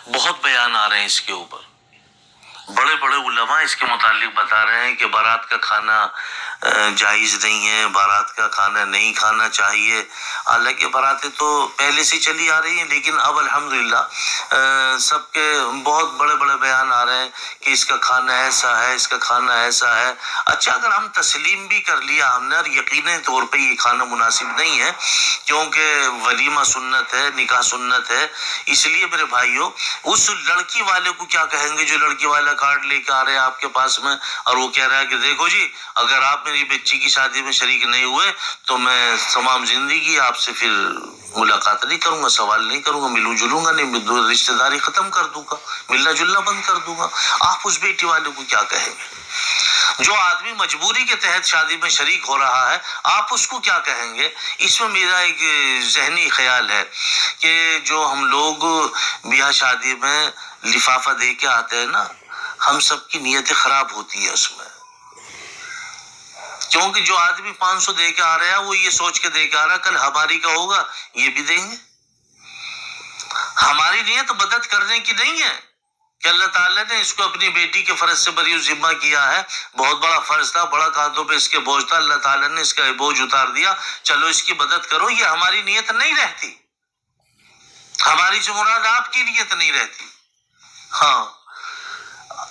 बहुत बयान आ रहे हैं इसके ऊपर, बड़े बड़े उलमा इसके मुतालिक बता रहे हैं कि बारात का खाना जायज़ नहीं है, बारात का खाना नहीं खाना चाहिए। हालांकि बारातें तो पहले से चली आ रही हैं, लेकिन अब अल्हम्दुलिल्लाह सबके बहुत बड़े बड़े बयान आ रहे हैं कि इसका खाना ऐसा है, इसका खाना ऐसा है। अच्छा, अगर हम तस्लीम भी कर लिया हमने और यकीनी तौर पे ये खाना मुनासिब नहीं है, क्योंकि वलीमा सुन्नत है, निकाह सुन्नत है, इसलिए मेरे भाइयों उस लड़की वाले को क्या कहेंगे जो लड़की वाला कार्ड लेकर आ रहे हैं आपके पास में और वो कह रहा है कि देखो जी, अगर आप मेरी बच्ची की शादी में शरीक नहीं हुए तो मैं तमाम जिंदगी आपसे फिर मुलाकात नहीं करूंगा, सवाल नहीं करूंगा, मिलूं जुलूंगा नहीं, रिश्तेदारी खत्म कर दूंगा, मिलना जुलना बंद कर दूंगा। आप उस बेटी वाले को क्या कहेंगे? जो आदमी मजबूरी के तहत शादी में शरीक हो रहा है, आप उसको क्या कहेंगे? इसमें मेरा एक जहनी ख्याल है कि जो हम लोग ब्याह शादी में लिफाफा दे के आते हैं ना, हम सबकी नीयतें खराब होती है उसमें, क्योंकि जो आदमी 500 दे के आ रहा है वो ये सोच के दे के आ रहा है कल हमारी का होगा ये भी देंगे। हमारी नीयत मदद करने की नहीं है कि अल्लाह ताला ने इसको अपनी बेटी के फर्ज से बरी जिम्मा किया है, बहुत बड़ा फर्ज था, बड़ा कांधों पे इसके बोझ था, अल्लाह ताला ने इसका बोझ उतार दिया, चलो इसकी मदद करो। ये हमारी नीयत नहीं रहती, हमारी से मुराद आपकी नीयत नहीं रहती। हाँ,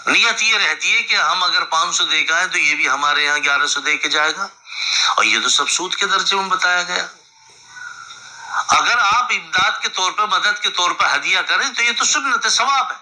नियत ये रहती है कि हम अगर 500 दे के आए तो ये भी हमारे यहाँ 1100 दे के जाएगा, और ये तो सब सूद के दर्जे में बताया गया। अगर आप इमदाद के तौर पे, मदद के तौर पे हदिया करें तो ये तो सुन्नत सवाब है,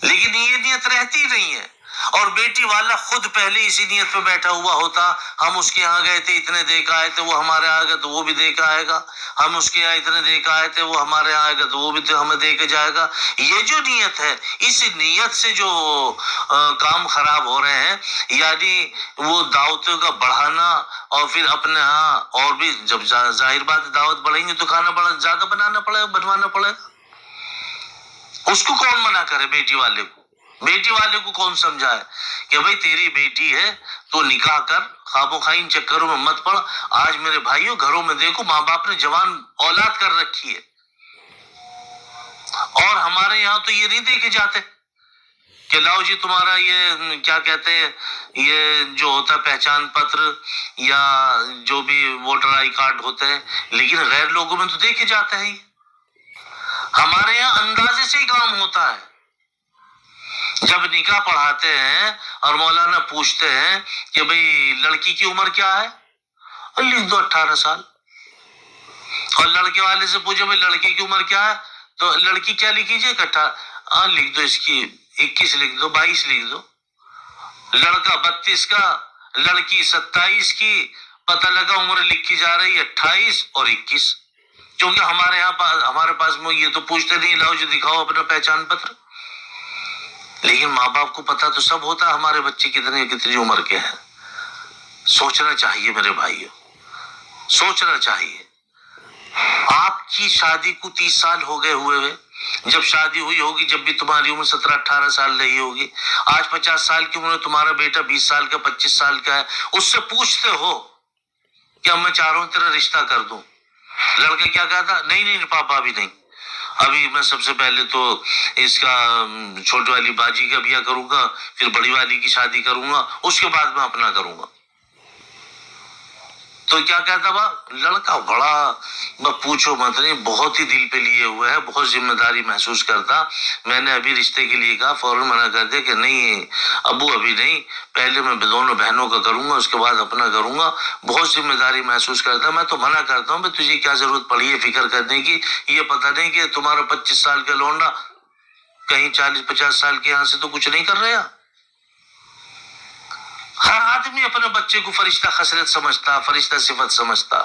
लेकिन ये नियत रहती नहीं है। और बेटी वाला खुद पहले इसी नियत पे बैठा हुआ होता, हम उसके यहाँ गए थे इतने दे के आए थे, वो हमारे यहाँ आएगा तो वो भी दे के आएगा, हम उसके यहाँ इतने दे के आए थे, वो हमारे यहाँ आएगा तो वो भी तो हमें दे के जाएगा। ये जो नियत है, इस नियत से जो काम खराब हो रहे हैं, यानी वो दावतों का बढ़ाना और फिर अपने यहाँ और भी, जब जाहिर बात दावत बढ़ेंगे तो खाना बड़ा ज्यादा बनवाना पड़ेगा। उसको कौन मना करे? बेटी वाले को, बेटी वाले को कौन समझाए कि भाई तेरी बेटी है तो निकाह कर, ख्वाबो खाई इन चक्करों में मत पड़। आज मेरे भाइयों घरों में देखो माँ बाप ने जवान औलाद कर रखी है, और हमारे यहाँ तो ये नहीं देखे जाते कि लाओ जी तुम्हारा ये क्या कहते हैं, ये जो होता है पहचान पत्र या जो भी वोटर आई कार्ड होते हैं, लेकिन गैर लोगों में तो देखे जाते हैं। हमारे यहाँ अंदाजे से ही काम होता है। जब निकाह पढ़ाते हैं और मौलाना पूछते हैं कि भाई लड़की की उम्र क्या है, और लिख दो 18 साल, और लड़के वाले से पूछो भाई लड़की की उम्र क्या है, तो लड़की क्या लिखीजिए, 18 लिख दो, इसकी 21 लिख दो, 22 लिख दो। लड़का 32 का, लड़की 27 की, पता लगा उम्र लिखी जा रही है 28 और 21, क्योंकि हमारे पास में ये तो पूछते नहीं, लाओ जी दिखाओ अपना पहचान पत्र। लेकिन माँ बाप को पता तो सब होता है हमारे बच्चे कितनी उम्र के हैं। सोचना चाहिए मेरे भाइयों, सोचना चाहिए। आपकी शादी को 30 साल हो गए हुए, जब शादी हुई होगी, जब भी तुम्हारी उम्र 17-18 साल रही होगी, आज 50 साल की उम्र, तुम्हारा बेटा 20 साल का, 25 साल का है, उससे पूछते हो कि अब मैं चाह रहा हूं तेरा रिश्ता कर दूं। लड़का क्या कहता? नहीं पापा अभी नहीं, अभी मैं सबसे पहले तो इसका छोटी वाली बाजी का ब्याह करूंगा, फिर बड़ी वाली की शादी करूंगा, उसके बाद मैं अपना करूंगा। तो क्या कहता बा लड़का? बड़ा पूछो मत, नहीं बहुत ही दिल पे लिए हुए है, बहुत जिम्मेदारी महसूस करता। मैंने अभी रिश्ते के लिए कहा, फौरन मना कर दिया कि नहीं अबू अभी नहीं, पहले मैं दोनों बहनों का करूंगा, उसके बाद अपना करूंगा, बहुत जिम्मेदारी महसूस करता। मैं तो मना करता हूँ, तुझे क्या जरूरत पड़ी है फिक्र करने की? ये पता नहीं कि तुम्हारा 25 साल का लौंडा कहीं 40-50 साल के यहाँ से तो कुछ नहीं कर रहा। हर आदमी अपने बच्चे को फरिश्ता खसरत समझता, फरिश्ता सिफत समझता।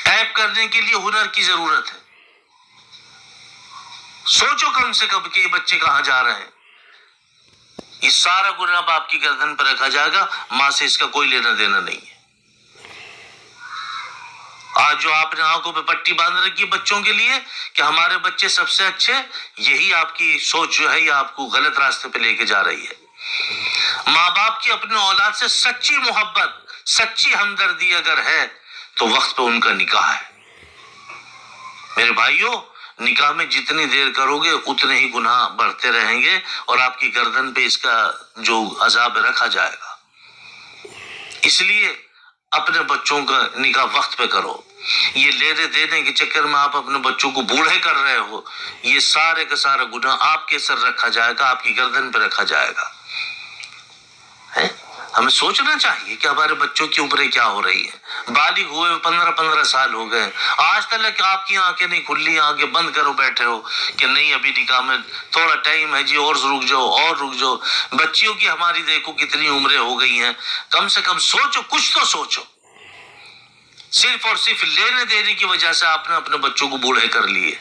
ऐब करने के लिए हुनर की जरूरत है। सोचो कम से कम कि ये बच्चे कहां जा रहे हैं। ये सारा गुनाह बाप की गर्दन पर रखा जाएगा, मां से इसका कोई लेना देना नहीं है। आज जो आपने आंखों पे पट्टी बांध रखी है बच्चों के लिए कि हमारे बच्चे सबसे अच्छे, यही आपकी सोच जो है ये आपको गलत रास्ते पे लेके जा रही है। माँ बाप की अपने औलाद से सच्ची मोहब्बत, सच्ची हमदर्दी अगर है तो वक्त पे उनका निकाह है। मेरे भाइयों, نکاح میں جتنی دیر کرو گے اتنے ہی گناہ بڑھتے رہیں گے اور آپ کی گردن پہ اس کا جو عذاب رکھا جائے گا. اس لیے اپنے بچوں کا نکاح وقت پہ کرو. یہ لینے دینے کے چکر میں آپ اپنے بچوں کو بوڑھے کر رہے ہو، یہ سارے کا سارا گناہ آپ کے سر رکھا جائے گا، آپ کی گردن پہ رکھا جائے گا. ہمیں سوچنا چاہیے کہ ہمارے بچوں کی عمریں کیا ہو رہی ہیں. بالغ ہوئے 15 سال ہو گئے، آج تک آپ کی آنکھیں نہیں کھلی، آنکھیں بند کرو بیٹھے ہو کہ نہیں ابھی نکاح میں تھوڑا ٹائم ہے جی، اور رک جاؤ اور رک جاؤ. بچیوں کی ہماری دیکھو کتنی عمریں ہو گئی ہیں. کم سے کم سوچو، کچھ تو سوچو. صرف اور صرف لینے دینے کی وجہ سے آپ نے اپنے بچوں کو بوڑھے کر لیے.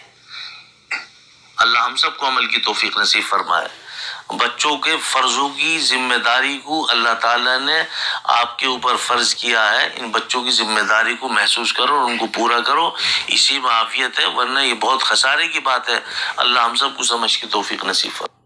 اللہ ہم سب کو عمل کی توفیق نصیب فرمائے. بچوں کے فرضوں کی ذمہ داری کو اللہ تعالیٰ نے آپ کے اوپر فرض کیا ہے. ان بچوں کی ذمہ داری کو محسوس کرو اور ان کو پورا کرو، اسی میں عافیت ہے، ورنہ یہ بہت خسارے کی بات ہے. اللہ ہم سب کو سمجھ کی توفیق نصیب فرمائے.